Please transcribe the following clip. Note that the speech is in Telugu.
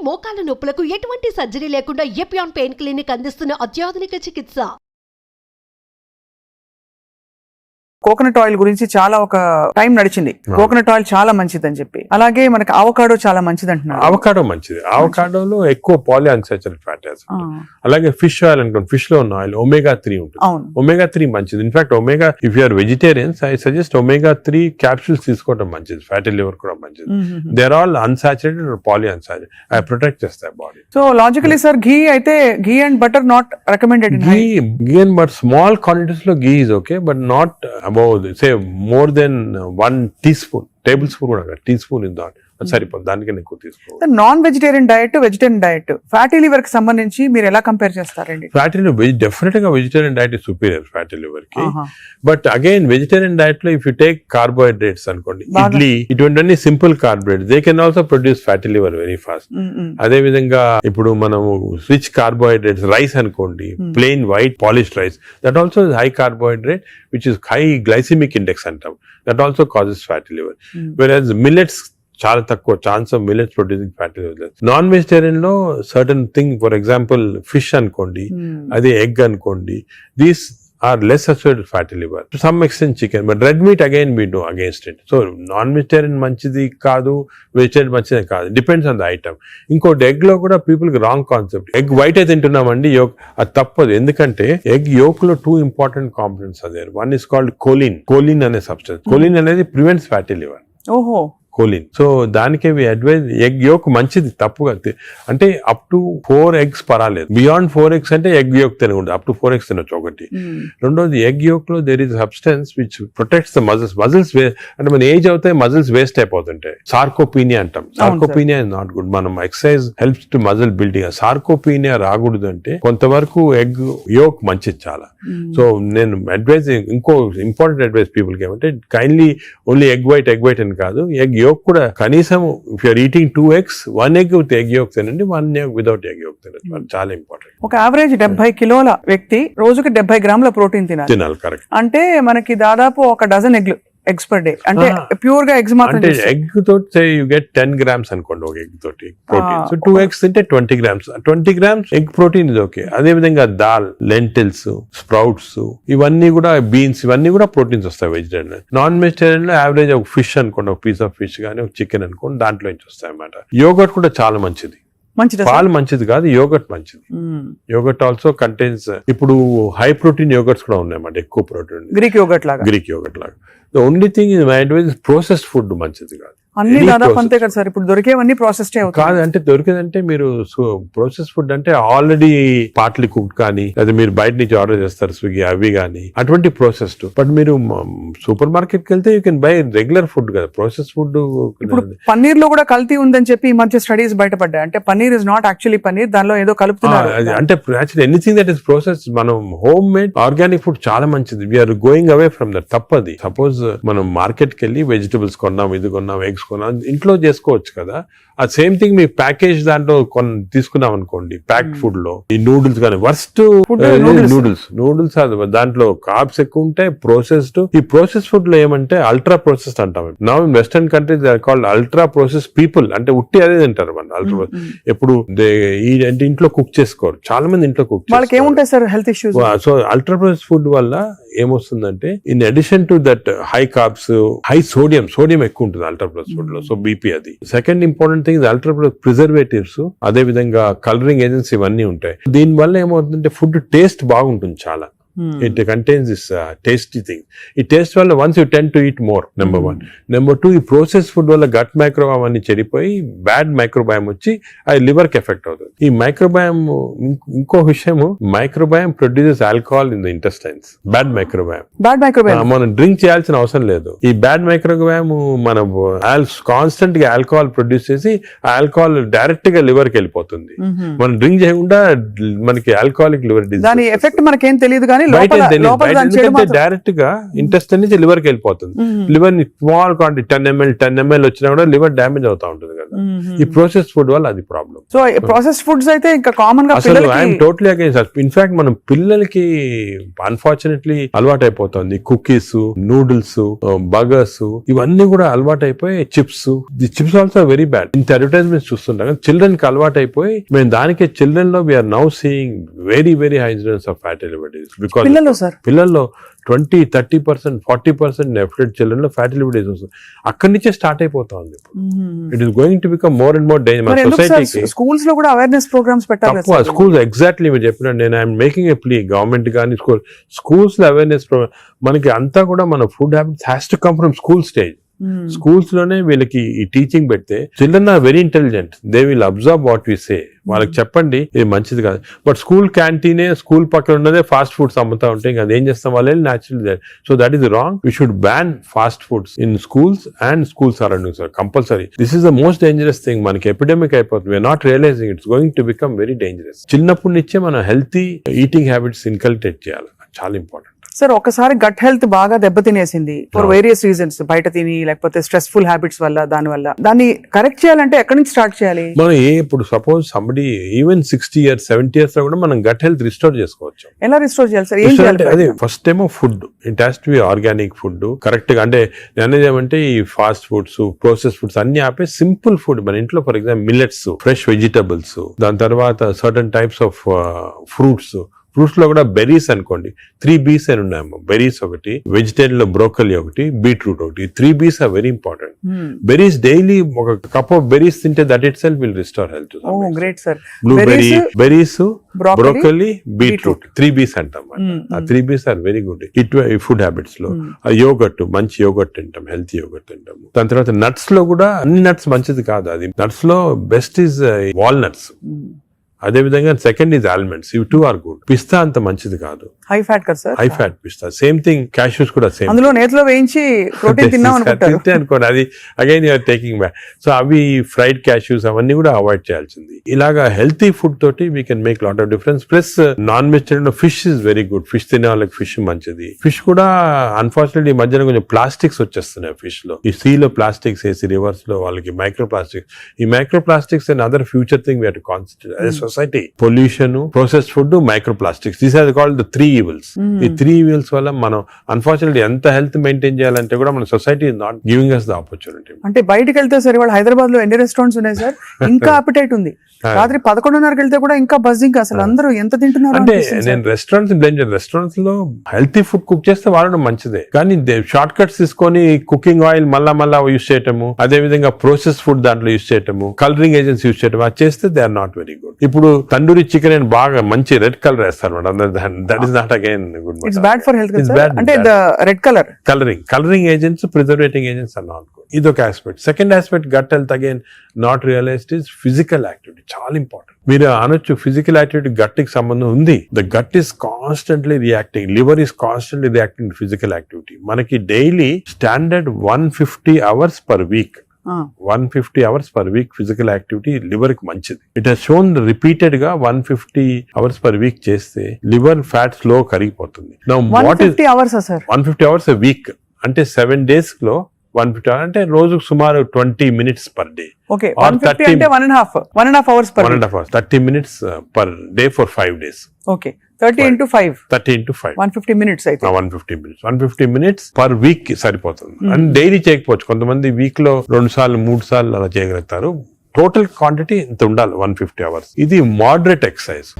మోకాల నొప్పులకు ఎటువంటి సర్జరీ లేకుండా ఎపియాన్ పెయిన్ క్లినిక్ అందిస్తున్న అత్యాధునిక చికిత్స. కోకోనట్ ఆయిల్ గురించి చాలా ఒక టైం నడిచింది. కోకోనట్ ఆయిల్ చాలా మంచిది అని చెప్పి, అలాగే మనకి అవకాడో చాలా మంచిది అంటున్నారు. అవకాడో మంచిది. అవకాడోలో ఎక్కువ పాలీ అన్సాచురేటెడ్ ఫ్యాటీ యాసిడ్, అలాగే ఫిష్ ఆయిల్ అనుకోండి, ఫిష్ లో ఉన్న ఆయిల్ omega-3 ఉంటుంది. omega-3 మంచిది. In fact omega, if you're vegetarians, I suggest omega-3 capsules తీసుకోవడం మంచిది. ఫ్యాటీ లివర్ కూడా మంచిది. They are all unsaturated or poly unsaturated. I protect చేస్తాయి body. So logically sir, ghee అయితే ghee and butter not recommended. Ghee and but small quantities లో ghee is okay, but not above say more than 1 teaspoon, tablespoon కూడా teaspoon is not సరిపోదు. దానికన్నా ఎక్కువ తీసుకోవాలి. Non vegetarian diet, vegetarian diet, fatty liver కి సంబంధించి మీరు ఎలా కంపేర్ చేస్తారండి? ఫ్యాటీ లివర్ డెఫినెట్ గా vegetarian diet superior fatty liver కి. బట్ అగైన్ వెజిటేరియన్ డయట్ లో ఇఫ్ యూ టేక్ కార్బోహైడ్రేట్స్ అనుకోండి, ఇడ్లీ, ఇటువంటి simple carbohydrates, they can also produce fatty liver very fast. అదే విధంగా ఇప్పుడు మనము రిచ్ కార్బోహైడ్రేట్స్, రైస్ అనుకోండి, plain white polished rice, that also is high carbohydrate which is high glycemic index అంటాం, that also causes fatty liver. Versus millets చాలా తక్కువ chance of millets producing fatty liver. Non vegetarian లో certain thing, for example fish అనుకోండి, అదే ఎగ్ అనుకోండి, these are less associated fatty liver. To some extent chicken, but red meat again we do against it. So non-vegetarian manchidi kaadu, vegetarian manchidi kaadu. Depends on the item. Inkoti egg lo kuda people ki wrong concept. Egg white అయితే తింటున్నామండి, yolk అది తప్పదు. ఎందుకంటే egg yolk లో 2 important components are there. One is called choline. Choline అనే substance. Choline అనేది prevents fatty liver. ఓహో, కోలిన్. సో దానికే వి అడ్వైజ్ ఎగ్ యోక్ మంచిది, తప్పుగా అంటే అప్ టు 4 eggs పర్వాలేదు. బియాండ్ 4 eggs అంటే ఎగ్ యోక్ తినకూడదు. అప్ టు 4 eggs తినొచ్చు ఒకటి. రెండోది ఎగ్ యోక్ లో there is substance which protects the muscles అంటే మన ఏజ్ అవుతాయి, మజిల్స్ వేస్ట్ అయిపోతుంటాయి. సార్కోపీనియా అంటాం. Sarcopenia is not good. మనం exercise helps to muscle building. Sarcopenia రాకూడదు అంటే కొంతవరకు ఎగ్ యోక్ మంచిది చాలా. సో నేను అడ్వైజ్, ఇంకో ఇంపార్టెంట్ అడ్వైజ్ పీపుల్ కి ఏమంటే, కైండ్లీ ఓన్లీ ఎగ్ వైట్ అని కాదు, ఎగ్ yolk కూడా కనీసం if you are eating 2 eggs, 1 egg with egg yolk తినండి, 1 egg వితౌట్ ఎగ్ yolk తినండి. చాలా ఇంపార్టెంట్. ఒక యావరేజ్ 70 కిలోల వ్యక్తి రోజుకి 70 గ్రాముల ప్రోటీన్ తినాలి. కరెక్ట్. అంటే మనకి దాదాపు 1 డజన్ ఎగ్స్ పర్ డే. అంటే ప్యూర్ గా ఎగ్స్ మాత్రం. అంటే ఎగ్ తోటి యు గెట్ 10 grams అనుకోండి ఒక ఎగ్ తోటి ప్రోటీన్. సో 2 eggs తింటే 20 grams. 20 grams ఎగ్ ప్రోటీన్ ఇది ఓకే. అదే విధంగా దాల్, లెంటిల్స్, స్ప్రౌట్స్, ఇవన్నీ కూడా, బీన్స్, ఇవన్నీ కూడా ప్రోటీన్స్ వస్తాయి వెజిటేరియన్. నాన్ వెజిటేరియన్ లో యావరేజ్ ఒక ఫిష్ అనుకోండి, ఒక పీస్ ఆఫ్ ఫిష్ కానీ ఒక చికెన్ అనుకోండి, దాంట్లో నుంచి వస్తాయి అన్నమాట. యోగర్ట్ కూడా చాలా మంచిది. పాలు మంచిది కాదు, యోగర్ట్ మంచిది. యోగర్ట్ ఆల్సో కంటైన్స్, ఇప్పుడు హై ప్రోటీన్ యోగర్ట్స్ కూడా ఉన్నాయన్నమాట, ఎక్కువ ప్రోటీన్. గ్రీక్ యోగర్ట్ లాగా. The only thing is my advice is processed food మంచిది కాదు. అన్ని దాదాపు అంతే కదా సార్. ఇప్పుడు దొరికేవన్నీ ప్రాసెస్డ్ కాదు. అంటే దొరికేదంటే మీరు ప్రాసెస్ ఫుడ్ అంటే ఆల్రెడీ పార్ట్లీ కుక్డ్ కానీ, లేదా మీరు బయట నుంచి ఆర్డర్ చేస్తారు స్విగ్గీ, అవి కానీ, అటువంటి ప్రాసెస్డ్. బట్ మీరు సూపర్ మార్కెట్ కి వెళ్తే you can buy regular food కదా. Process food. ఇప్పుడు పన్నీర్ లో కూడా కల్తీ ఉందని చెప్పి ఈ మధ్య స్టడీస్ బయటపడ్డాయి. అంటే paneer is not actually paneer, దానిలో ఏదో కలుపుతున్నారు. అంటే actually anything that is process, మనం హోమ్ మేడ్ ఆర్గానిక్ ఫుడ్ చాలా మంచిది. We're going away from that. తప్పది. సపోజ్ మనం మార్కెట్ కి వెళ్ళి వెజిటబుల్స్ కొన్నాం, ఇది కొన్నాం, ఎగ్స్ కొన్నాం, ఇంట్లో చేసుకోవచ్చు కదా. ఆ సేమ్ థింగ్ మీ ప్యాకేజ్ దాంట్లో తీసుకున్నాం అనుకోండి, ప్యాక్డ్ ఫుడ్ లో ఈ నూడిల్స్ కానీ, వర్స్ట్ నూడిల్స్ దాంట్లో కార్బ్స్ ఎక్కువ ఉంటాయి, ప్రాసెస్డ్. ఈ ప్రాసెస్ ఫుడ్ లో ఏమంటే అల్ట్రా ప్రాసెస్డ్ అంటాం. Now in western countries they are called ultra process people. అంటే ఉట్టి అదే తింటారు మన అల్ట్రా. ఎప్పుడు అంటే ఇంట్లో కుక్ చేసుకోరు చాలా మంది. ఇంట్లో కుక్ ఏముంటాయి sir health issues. So ultra process food వల్ల ఏమొస్తుందంటే, in addition to that high carbs, high sodium ఎక్కువ ఉంటుంది అల్ట్రా ప్రాసెస్ ఫుడ్ లో. సో బీపీ అది. Second important thing ultra preservatives, అదే విధంగా కలరింగ్ ఏజెంట్స్, ఇవన్నీ ఉంటాయి. దీని వల్ల ఏమవుతుందంటే ఫుడ్ టేస్ట్ బాగుంటుంది చాలా. It contains this tasty thing. ఈ టేస్ట్ వల్ల once you tend to eat more, number 1. Number 2, ఈ ప్రాసెస్ ఫుడ్ వల్ల గట్ మైక్రోబయామ్ అన్ని చెడిపోయి బ్యాడ్ మైక్రోబయామ్ వచ్చి అది లివర్ కి ఎఫెక్ట్ అవుతుంది. ఈ మైక్రోబయామ్, ఇంకో విషయం, microbiome produces alcohol in the intestines. Bad microbiome మనం డ్రింక్ చేయాల్సిన అవసరం లేదు. ఈ బ్యాడ్ మైక్రోబయామ్ మన కాన్స్టెంట్ గా ఆల్కహాల్ ప్రొడ్యూస్ చేసి ఆ ఆల్కహాల్ డైరెక్ట్ గా లివర్ కి వెళ్ళిపోతుంది. మనం డ్రింక్ చేయకుండా మనకి ఆల్కహాలిక్ లివర్ డిసీజ్. దాని ఎఫెక్ట్ మనకేం తెలియదు కానీ లోపల లోపల దాని చెడు ఎందుకంటే మాత్రం- డైరెక్ట్ గా ఇంటెస్టైన్ నుంచి లివర్ కి వెళ్ళిపోతుంది. లివర్ స్మాల్ క్వాంటిటీ 10 ml వచ్చినా కూడా లివర్ డ్యామేజ్ అవుతా ఉంటుంది కదా. ఈ ప్రాసెస్ ఫుడ్ వల్ల అది ప్రాబ్లం. సో ప్రాసెస్ ఫుడ్స్ అయితే ఇంకా కామన్ గా అసలు పిల్లలకి ఐఎమ్ టోటలీ అగైన్స్. ఇన్ఫాక్ట్ మనం పిల్లలకి అన్ఫార్చునేట్లీ అలవాటు అయిపోతుంది. కుకీస్, నూడిల్స్, బర్గర్స్ ఇవన్నీ కూడా అలవాటు అయిపోయి chips. The chips also very bad. ఇంత అడ్వర్టైజ్మెంట్స్ చూస్తుంటాం. చిల్డ్రన్ కి అలవాటు అయిపోయి మేము దానికే చిల్డ్రన్ లో we're now seeing very very high incidence of fatty liver disease. Because పిల్లలు సార్ పిల్లల్లో 20-30%, 40% ఎఫ్లెట్ చిల్డ్రన్ లో ఫ్యాటీ లివర్ డిసీజ్ వస్తుంది. అక్కడి నుంచే స్టార్ట్ అయిపోతుంది. It is going to become more and more danger. మన సొసైటీకి స్కూల్స్ లో కూడా అవేర్నెస్ ప్రోగ్రామ్స్ పెట్టాలి తక్కువ. స్కూల్స్ ఎగ్జాక్ట్లీ మీరు చెప్పినట్టు నేను I'm making a plea government కానీ స్కూల్స్ లో అవేర్నెస్ ప్రోగ్రామ్. మనకి అంతా కూడా మన food habits has to come from school stage. Schools లోనే వీళ్ళకి ఈ టీచింగ్ పెడితే children are very intelligent. They will observe what we say. వాళ్ళకి చెప్పండి ఇది మంచిది కాదు. బట్ స్కూల్ క్యాంటీనే స్కూల్ పక్కన ఉన్నదే ఫాస్ట్ ఫుడ్స్ అమ్ముతా ఉంటే ఇంకా అదేం చేస్తాం వాళ్ళు natural. So that is wrong. We should ban fast foods in schools and school surroundings compulsory. This is the most dangerous thing. మనకి ఎపిడమిక్ అయిపోతుంది. We're not realising it's going to become very dangerous. చిన్నప్పటి నుంచే మనం హెల్తీ ఈటింగ్ హ్యాబిట్స్ ఇన్కల్కేట్ చేయాలి. చాలా ఇంపార్టెంట్. సార్ ఒకసారి గట్ హెల్త్ బాగా దెబ్బతినేసింది ఫర్ వేరియస్ రీజన్స్, బయట తిని లేకపోతే స్ట్రెస్ఫుల్ హ్యాబిట్స్ వల్ల, దాన్ని కరెక్ట్ చేయాలంటే ఎక్కడి నుంచి స్టార్ట్ చేయాలి? మనం ఇప్పుడు suppose somebody even 60 years 70 years లో కూడా మనం గట్ హెల్త్ రిస్టోర్ చేసుకోవచ్చు. ఎలా రిస్టోర్ చేయాలి సార్? ఏం చేయాలి? అదే ఫస్ట్ ఏమో food. It has to be organic food correct గా. అంటే అనేది ఏమంటే ఈ ఫాస్ట్ ఫుడ్స్, ప్రాసెస్ ఫుడ్స్ అన్ని ఆపే సింపుల్ ఫుడ్ మన ఇంట్లో. For example millets, fresh vegetables, దాని తర్వాత certain types of fruits. Fruits లో కూడా బెర్రీస్ అనుకోండి, 3 Bs అని ఉన్నాయమ్మా. బెర్రీస్ ఒకటి, వెజిటేరియన్ లో బ్రోకలీ ఒకటి, బీట్రూట్ ఒకటి. 3 Bs are very important. Berries daily ఒక కప్ ఆఫ్ బెర్రీస్ తింటే that itself will restore health. Oh great sir. Blueberry, berries, broccoli, broccoli, beetroot 3 Bs అంటాం. ఆ 3 Bs are very good food habits లో. యోగర్ట్, మంచి యోగర్ట్ తింటాం, హెల్తీ యోగర్ట్ తింటాము. దాని తర్వాత నట్స్ లో కూడా అన్ని నట్స్ మంచిది కాదు. అది నట్స్ లో బెస్ట్ ఈజ్ వాల్నట్స్. అదే విధంగా సెకండ్ ఈజ్ ఆల్మండ్స్. ఇవి 2 ఆర్ గుడ్. పిస్తా అంత మంచిది కాదు, హై ఫ్యాట్ కదా సార్. హై ఫ్యాట్ పిస్తా. సేమ్ థింగ్ క్యాష్యూస్ కూడా సేమ్. అందులో నేతిలో వేయించి ప్రోటీన్ తిన్నాం అనుకుంటారు. అనుకోండి అది again you're taking back. So అవి ఫ్రైడ్ క్యాష్యూస్ అవన్నీ కూడా అవాయిడ్ చేయాల్సింది. ఇలాగా హెల్తీ ఫుడ్ తోటి we can make lot of difference. Plus non vegetarian లో fish is very good. Fish తినే వాళ్ళకి ఫిష్ మంచిది. ఫిష్ కూడా అన్ఫార్చునేట్లీ ఈ మధ్యన కొంచెం ప్లాస్టిక్స్ వచ్చేస్తున్నాయి ఫిష్ లో. ఈ సీ లో ప్లాస్టిక్స్ వేసి రివర్స్ లో వాళ్ళకి మైక్రో ప్లాస్టిక్స్. ఈ microplastics and other future thing we have to concentrate as a society. Pollution, processed food, microplastics. These are called the 3 evils. ఈ 3 evils వల్ల మనం అన్ఫార్చునేట్లీ ఎంత హెల్త్ మెయింటైన్ చేయాలంటే కూడా మన society is not giving us the opportunity. అంటే బయటకు వెళ్తే సార్ ఇవాళ హైదరాబాద్ లో ఎన్ని రెస్టారెంట్స్ ఉన్నాయి సార్, ఇంకా అపిటైట్ ఉంది. రాత్రి 11:30కి వెళ్తే కూడా ఇంకా బజ్జింగ్. అసలు అందరూ ఎంత తింటున్నారు అంటే నేను రెస్టారెంట్స్ లో హెల్తీ ఫుడ్ కుక్ చేస్తే వాడడం మంచిదే, కానీ షార్ట్ కట్స్ తీసుకొని కుకింగ్ ఆయిల్ మళ్ళా యూస్ చేయటము, అదే విధంగా ప్రాసెస్ ఫుడ్ దాంట్లో యూస్ చేయటము, కలరింగ్ ఏజెంట్స్ యూస్ చేయటం, అది చేస్తే they are not very good. ఇప్పుడు తండూరి చికెన్ అని బాగా మంచి రెడ్ కలర్ వేస్తారు madam. That is not again good. It's bad for health. అంటే red colouring agents, preserving agents are not good. ఇదొక aspect. Second aspect gut health again not realised is physical activity. చాలా ఇంపార్టెంట్. మీరు అనొచ్చు ఫిజికల్ యాక్టివిటీ గట్ కి సంబంధం ఉంది. The gut is constantly reacting, liver is constantly reacting to physical activity. మనకి daily standard 150 hours per week. 150 hours per week physical activity liver కి మంచిది. ఇట్ హెస్ షోన్ రిపీటెడ్ గా 150 hours per week చేస్తే లివర్ ఫ్యాట్స్ లో కరిగిపోతుంది. 150 hours sir? 150 hours a week అంటే 7 days లో 150 hours అంటే రోజుకు సుమారు 20 minutes per day. ఓకే, 150 అంటే 1.5 hours per 1.5 hours, 30 minutes per day for 5 days. Okay, 30 into 5. 150 minutes అయితే 150 minutes per week సరిపోతుంది. అండ్ డైలీ చేయకపోవచ్చు. కొంతమంది వీక్ లో 2 సార్లు 3 సార్లు అలా చేయగలుగుతారు. టోటల్ క్వాంటిటీ ఇంత ఉండాలి 150 hours. ఇది మోడరేట్ ఎక్సర్సైజ్.